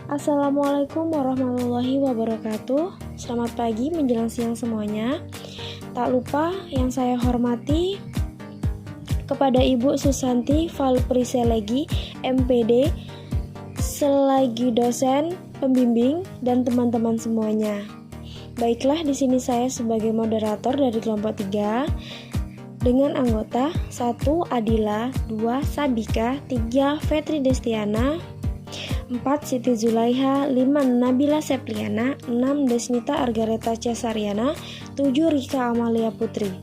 Assalamualaikum warahmatullahi wabarakatuh. Selamat pagi menjelang siang semuanya. Tak lupa yang saya hormati kepada Ibu Susanti Valpriselegi, MPD, selagi dosen, pembimbing, dan teman-teman semuanya. Baiklah, di sini saya sebagai moderator dari kelompok 3 dengan anggota 1 Adila, 2 Sabika, 3 Fetri Destiana, 4 Siti Zulaiha, 5 Nabila Sepliana, 6 Desnita Argareta Cesariana, 7 Rika Amalia Putri.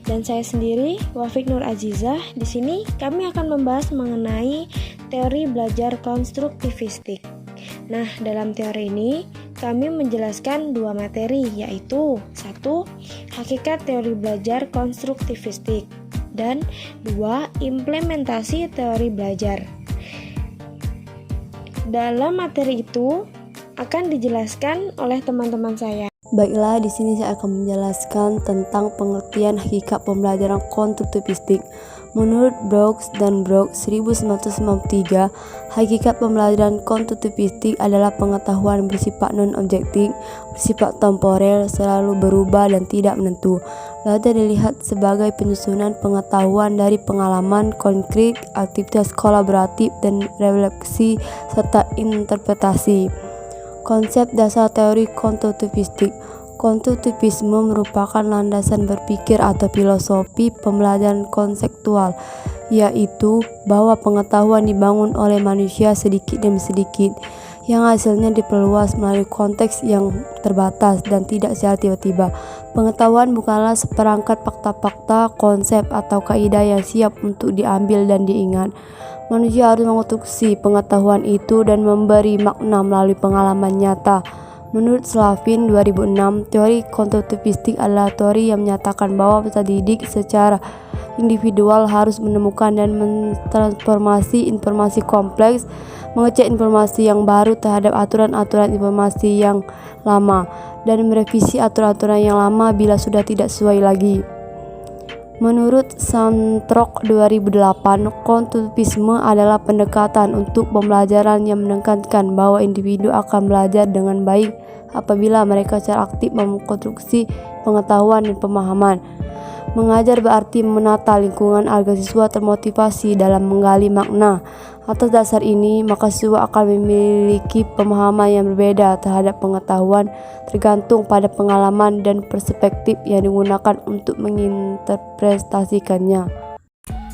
Dan saya sendiri, Wafik Nur Azizah. Di sini kami akan membahas mengenai teori belajar konstruktivistik. Nah, dalam teori ini kami menjelaskan 2 materi, yaitu 1. Hakikat teori belajar konstruktivistik, dan 2. Implementasi teori belajar. Dalam materi itu akan dijelaskan oleh teman-teman saya. Baiklah, di sini saya akan menjelaskan tentang pengertian hakikat pembelajaran konstruktivistik. Menurut Brooks dan Brooks 1993, hakikat pembelajaran konstruktivistik adalah pengetahuan bersifat non-objektif, bersifat temporer, selalu berubah dan tidak menentu. Belajar dilihat sebagai penyusunan pengetahuan dari pengalaman konkret, aktivitas kolaboratif, dan refleksi serta interpretasi. Konsep dasar teori konstruktivistik. Konstruktivisme merupakan landasan berpikir atau filosofi pembelajaran konseptual, yaitu bahwa pengetahuan dibangun oleh manusia sedikit demi sedikit, yang hasilnya diperluas melalui konteks yang terbatas dan tidak secara tiba-tiba. Pengetahuan bukanlah seperangkat fakta-fakta, konsep, atau kaidah yang siap untuk diambil dan diingat. Manusia harus mengonstruksi pengetahuan itu dan memberi makna melalui pengalaman nyata. Menurut Slavin 2006, teori konstruktivistik adalah teori yang menyatakan bahwa peserta didik secara individual harus menemukan dan mentransformasi informasi kompleks, mengecek informasi yang baru terhadap aturan-aturan informasi yang lama, dan merevisi aturan-aturan yang lama bila sudah tidak sesuai lagi. Menurut Santrok 2008, konstruktivisme adalah pendekatan untuk pembelajaran yang menekankan bahwa individu akan belajar dengan baik apabila mereka secara aktif mengkonstruksi pengetahuan dan pemahaman. Mengajar berarti menata lingkungan agar siswa termotivasi dalam menggali makna. Atas dasar ini, maka siswa akan memiliki pemahaman yang berbeda terhadap pengetahuan tergantung pada pengalaman dan perspektif yang digunakan untuk menginterpretasikannya.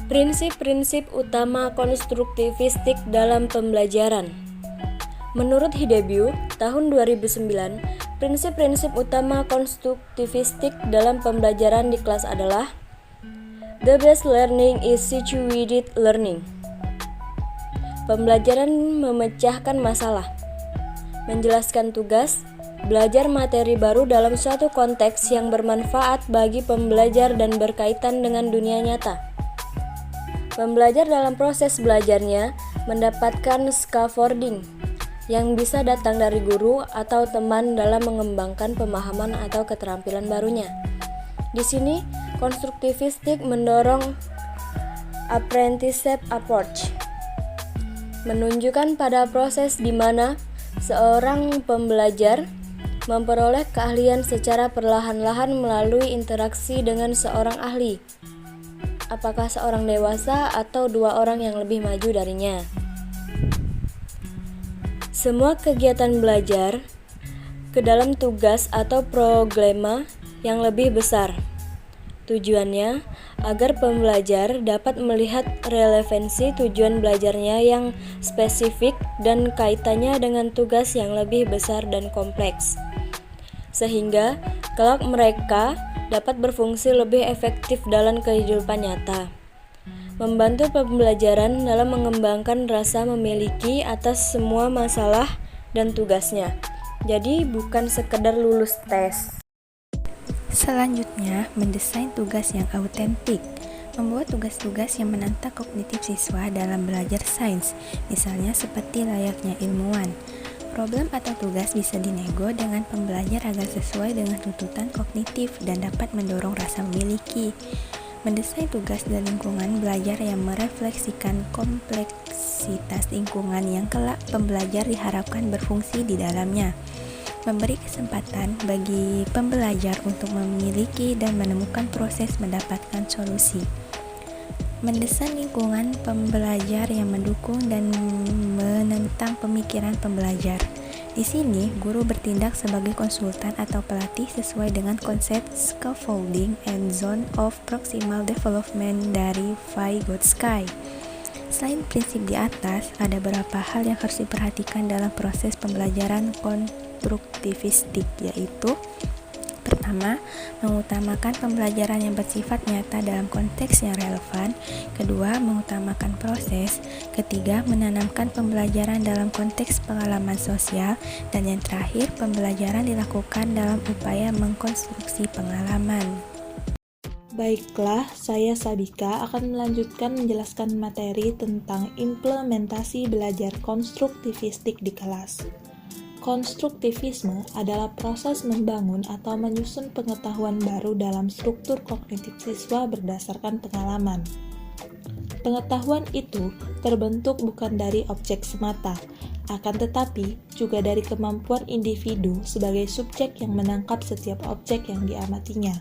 Prinsip-prinsip utama konstruktivistik dalam pembelajaran. Menurut Hidebio, tahun 2009, prinsip-prinsip utama konstruktivistik dalam pembelajaran di kelas adalah: The best learning is situated learning. Pembelajaran memecahkan masalah, menjelaskan tugas, belajar materi baru dalam suatu konteks yang bermanfaat bagi pembelajar dan berkaitan dengan dunia nyata. Pembelajar dalam proses belajarnya mendapatkan scaffolding yang bisa datang dari guru atau teman dalam mengembangkan pemahaman atau keterampilan barunya. Di sini, konstruktivistik mendorong apprenticeship approach, menunjukkan pada proses di mana seorang pembelajar memperoleh keahlian secara perlahan-lahan melalui interaksi dengan seorang ahli, apakah seorang dewasa atau 2 orang yang lebih maju darinya. Semua kegiatan belajar ke dalam tugas atau problema yang lebih besar. Tujuannya agar pembelajar dapat melihat relevansi tujuan belajarnya yang spesifik dan kaitannya dengan tugas yang lebih besar dan kompleks, sehingga kelak mereka dapat berfungsi lebih efektif dalam kehidupan nyata. Membantu pembelajaran dalam mengembangkan rasa memiliki atas semua masalah dan tugasnya. Jadi bukan sekedar lulus tes. Selanjutnya, mendesain tugas yang autentik. Membuat tugas-tugas yang menantang kognitif siswa dalam belajar sains, misalnya seperti layaknya ilmuwan. Problem atau tugas bisa dinego dengan pembelajar agar sesuai dengan tuntutan kognitif dan dapat mendorong rasa memiliki. Mendesain tugas dan lingkungan belajar yang merefleksikan kompleksitas lingkungan yang kelak pembelajar diharapkan berfungsi di dalamnya. Memberi kesempatan bagi pembelajar untuk memiliki dan menemukan proses mendapatkan solusi. Mendesain lingkungan pembelajar yang mendukung dan menentang pemikiran pembelajar. Di sini, guru bertindak sebagai konsultan atau pelatih sesuai dengan konsep scaffolding and zone of proximal development dari Vygotsky. Selain prinsip di atas, ada beberapa hal yang harus diperhatikan dalam proses pembelajaran konstruktivistik, yaitu pertama, mengutamakan pembelajaran yang bersifat nyata dalam konteks yang relevan. Kedua, mengutamakan proses. Ketiga, menanamkan pembelajaran dalam konteks pengalaman sosial. Dan yang terakhir, pembelajaran dilakukan dalam upaya mengkonstruksi pengalaman. Baiklah, saya Sabika akan melanjutkan menjelaskan materi tentang implementasi belajar konstruktivistik di kelas. Konstruktivisme adalah proses membangun atau menyusun pengetahuan baru dalam struktur kognitif siswa berdasarkan pengalaman. Pengetahuan itu terbentuk bukan dari objek semata, akan tetapi juga dari kemampuan individu sebagai subjek yang menangkap setiap objek yang diamatinya.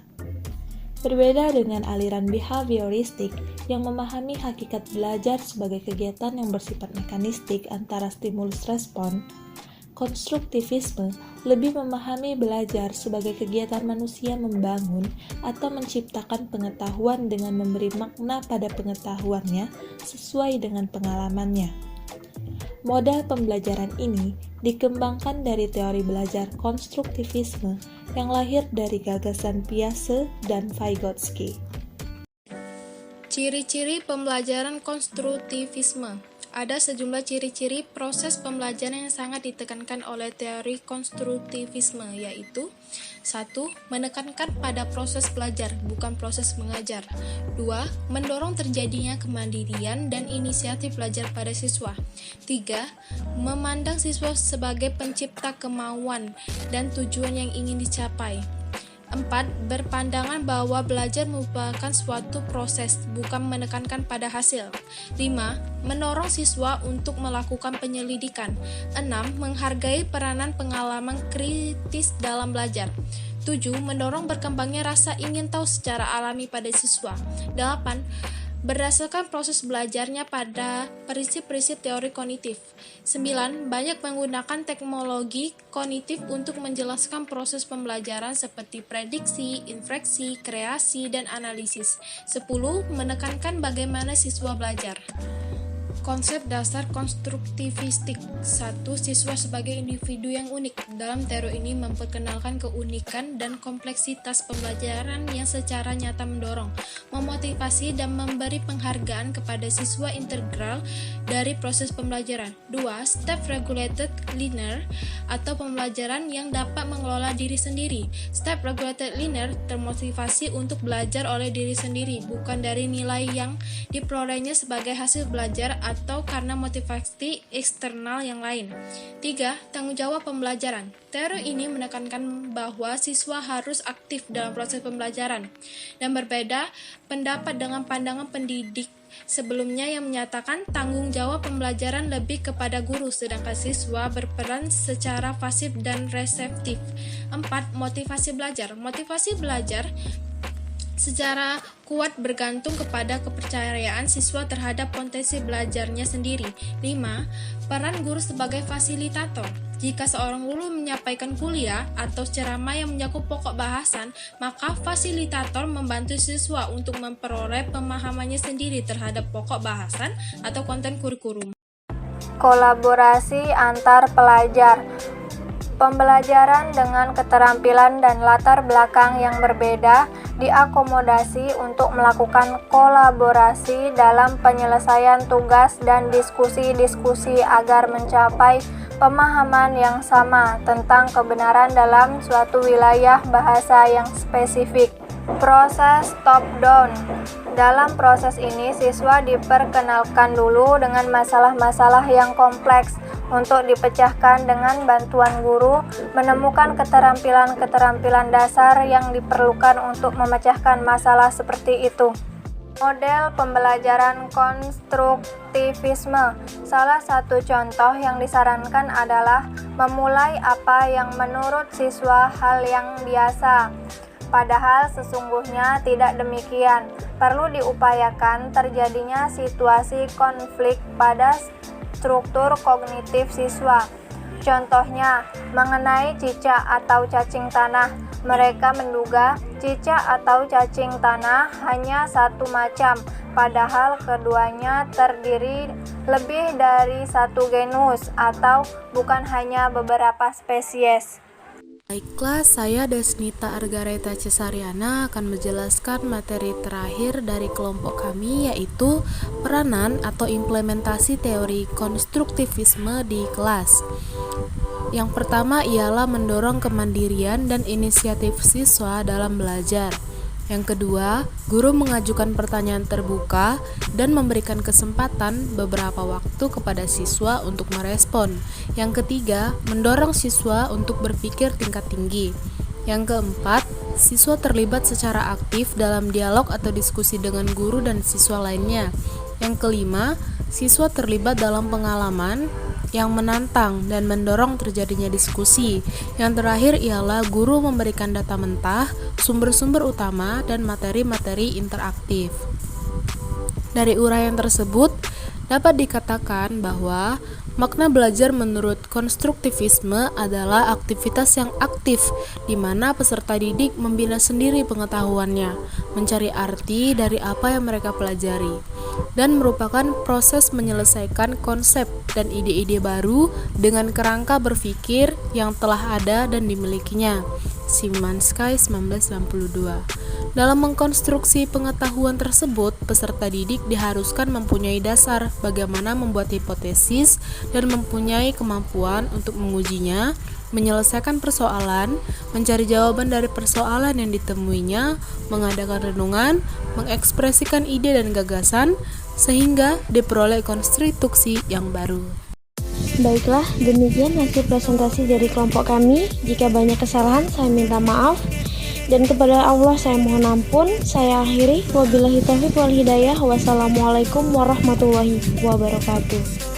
Berbeda dengan aliran behavioristik yang memahami hakikat belajar sebagai kegiatan yang bersifat mekanistik antara stimulus-respon, konstruktivisme lebih memahami belajar sebagai kegiatan manusia membangun atau menciptakan pengetahuan dengan memberi makna pada pengetahuannya sesuai dengan pengalamannya. Model pembelajaran ini dikembangkan dari teori belajar konstruktivisme yang lahir dari gagasan Piaget dan Vygotsky. Ciri-ciri pembelajaran konstruktivisme. Ada sejumlah ciri-ciri proses pembelajaran yang sangat ditekankan oleh teori konstruktivisme, yaitu 1. Menekankan pada proses belajar, bukan proses mengajar. 2. Mendorong terjadinya kemandirian dan inisiatif belajar pada siswa. 3. Memandang siswa sebagai pencipta kemauan dan tujuan yang ingin dicapai. 4. Berpandangan bahwa belajar merupakan suatu proses, bukan menekankan pada hasil. 5. Mendorong siswa untuk melakukan penyelidikan. 6. Menghargai peranan pengalaman kritis dalam belajar. 7. Mendorong berkembangnya rasa ingin tahu secara alami pada siswa. 8. Berdasarkan proses belajarnya pada prinsip-prinsip teori kognitif. 9. Banyak menggunakan teknologi kognitif untuk menjelaskan proses pembelajaran seperti prediksi, inferensi, kreasi, dan analisis. 10. Menekankan bagaimana siswa belajar. Konsep dasar konstruktivistik. 1. Siswa sebagai individu yang unik. Dalam teori ini memperkenalkan keunikan dan kompleksitas pembelajaran yang secara nyata mendorong, memotivasi, dan memberi penghargaan kepada siswa integral dari proses pembelajaran. 2. Self-regulated learner atau pembelajaran yang dapat mengelola diri sendiri. Self-regulated learner termotivasi untuk belajar oleh diri sendiri, bukan dari nilai yang diperolehnya sebagai hasil belajar atau karena motivasi eksternal yang lain. 3. Tanggung jawab pembelajaran. Teori ini menekankan bahwa siswa harus aktif dalam proses pembelajaran dan berbeda pendapat dengan pandangan pendidik sebelumnya yang menyatakan tanggung jawab pembelajaran lebih kepada guru, sedangkan siswa berperan secara pasif dan reseptif. 4. Motivasi belajar. Motivasi belajar secara kuat bergantung kepada kepercayaan siswa terhadap potensi belajarnya sendiri. 5. Peran guru sebagai fasilitator. Jika seorang guru menyampaikan kuliah atau ceramah yang mencakup pokok bahasan, maka fasilitator membantu siswa untuk memperoleh pemahamannya sendiri terhadap pokok bahasan atau konten kurikulum. Kolaborasi antar pelajar. Pembelajaran dengan keterampilan dan latar belakang yang berbeda diakomodasi untuk melakukan kolaborasi dalam penyelesaian tugas dan diskusi-diskusi agar mencapai pemahaman yang sama tentang kebenaran dalam suatu wilayah bahasa yang spesifik. Proses top-down. Dalam proses ini, siswa diperkenalkan dulu dengan masalah-masalah yang kompleks untuk dipecahkan dengan bantuan guru, menemukan keterampilan-keterampilan dasar yang diperlukan untuk memecahkan masalah seperti itu. Model pembelajaran konstruktivisme. Salah satu contoh yang disarankan adalah memulai apa yang menurut siswa hal yang biasa. Padahal sesungguhnya tidak demikian. Perlu diupayakan terjadinya situasi konflik pada struktur kognitif siswa. Contohnya, mengenai cicak atau cacing tanah. Mereka menduga cicak atau cacing tanah hanya satu macam, padahal keduanya terdiri lebih dari satu genus atau bukan hanya beberapa spesies. Baiklah, saya Desnita Argareta Cesariana akan menjelaskan materi terakhir dari kelompok kami, yaitu peranan atau implementasi teori konstruktivisme di kelas. Yang pertama ialah mendorong kemandirian dan inisiatif siswa dalam belajar. Yang kedua, guru mengajukan pertanyaan terbuka dan memberikan kesempatan beberapa waktu kepada siswa untuk merespon. Yang ketiga, mendorong siswa untuk berpikir tingkat tinggi. Yang keempat, siswa terlibat secara aktif dalam dialog atau diskusi dengan guru dan siswa lainnya. Yang kelima, siswa terlibat dalam pengalaman yang menantang dan mendorong terjadinya diskusi. Yang terakhir ialah guru memberikan data mentah, sumber-sumber utama, dan materi-materi interaktif. Dari uraian tersebut, dapat dikatakan bahwa makna belajar menurut konstruktivisme adalah aktivitas yang aktif, di mana peserta didik membina sendiri pengetahuannya, mencari arti dari apa yang mereka pelajari, dan merupakan proses menyelesaikan konsep dan ide-ide baru dengan kerangka berpikir yang telah ada dan dimilikinya. Szymanski 1992. Dalam mengkonstruksi pengetahuan tersebut, peserta didik diharuskan mempunyai dasar bagaimana membuat hipotesis dan mempunyai kemampuan untuk mengujinya, menyelesaikan persoalan, mencari jawaban dari persoalan yang ditemuinya, mengadakan renungan, mengekspresikan ide dan gagasan, sehingga diperoleh konstruksi yang baru. Baiklah, demikian hasil presentasi dari kelompok kami. Jika banyak kesalahan, saya minta maaf. Dan kepada Allah saya mohon ampun. Saya akhiri. Wabillahi taufiq wal hidayah. Wassalamualaikum warahmatullahi wabarakatuh.